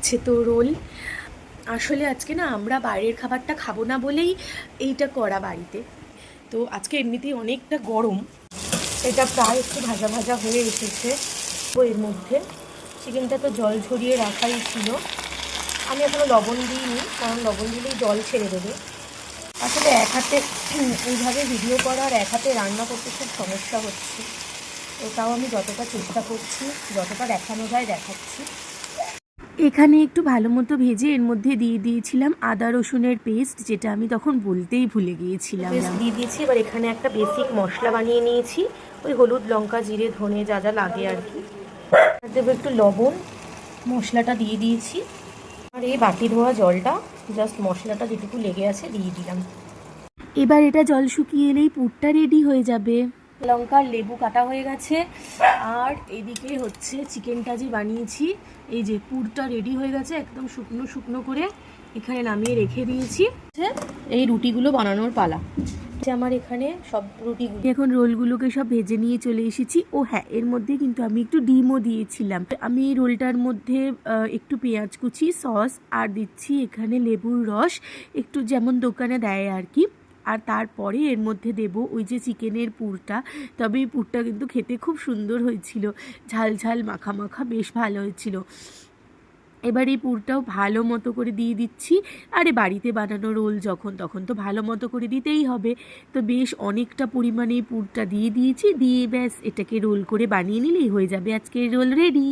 হচ্ছে তো রোল। আসলে আজকে না আমরা বাইরের খাবারটা খাবো না বলেই এইটা করা বাড়িতে। তো আজকে এমনিতেই অনেকটা গরম, এটা প্রায় একটু ভাজা ভাজা হয়ে এসেছে। তো এর মধ্যে চিকেনটা তো জল ঝরিয়ে রাখাই ছিল, আমি এখনও লবণ দিইনি, কারণ লবণ দিলেই জল ছেড়ে দেবে। আসলে এক হাতে এইভাবে ভিডিও করা আর এক হাতে রান্না করতে খুব সমস্যা হচ্ছে, তো তাও আমি যতটা চেষ্টা করছি, যতটা দেখানো যায় দেখাচ্ছি। এখানে একটু ভালো মতো ভেজে এর মধ্যে দিয়ে দিয়েছিলাম আদা রসুনের পেস্ট, যেটা আমি তখন বলতেই ভুলে গিয়েছিলাম। পেস্ট দিয়ে দিয়েছি। এবার এখানে একটা বেসিক মশলা বানিয়ে নিয়েছি, ওই হলুদ লঙ্কা জিরে ধনে যা যা লাগে আর কি। দেবো একটু লবণ, মশলাটা দিয়ে দিয়েছি। আর এই বাটি ধোয়া জলটা জাস্ট মশলাটা যেটুকু লেগে আছে দিয়ে দিলাম। এবার এটা জল শুকিয়ে এলেই পুরটা রেডি হয়ে যাবে। লঙ্কার লেবু কাটা হয়ে গেছে, আর এদিকে হচ্ছে চিকেনটা যে বানিয়েছি, এই যে পুরটা রেডি হয়ে গেছে একদম শুকনো শুকনো করে, এখানে নামিয়ে রেখে দিয়েছি। এই রুটিগুলো বানানোর পালা। আমার এখানে সব রুটিগুলো, এখন রোলগুলোকে সব ভেজে নিয়ে চলে এসেছি। ও হ্যাঁ, এর মধ্যে কিন্তু আমি একটু ডিমও দিয়েছিলাম। আমি এই রোলটার মধ্যে একটু পেঁয়াজ কুচি, সস আর দিচ্ছি এখানে লেবুর রস, একটু যেমন দোকানে দেয় আর কি। আর তারপরে এর মধ্যে দেব ওই যে চিকেনের পুরটা। তবে এই পুরটা কিন্তু খেতে খুব সুন্দর হয়েছিল, ঝাল ঝাল মাখা মাখা, বেশ ভালো হয়েছিল। এবার এই পুরটাও ভালো মতো করে দিয়ে দিচ্ছি। আরে বাড়িতে বানানো রোল যখন, তখন তো ভালো মতো করে দিতেই হবে। তো বেশ অনেকটা পরিমাণে পুরটা দিয়ে দিয়েছি, দিয়ে ব্যাস এটাকে রোল করে বানিয়ে নিলেই হয়ে যাবে আজকের রোল রেডি।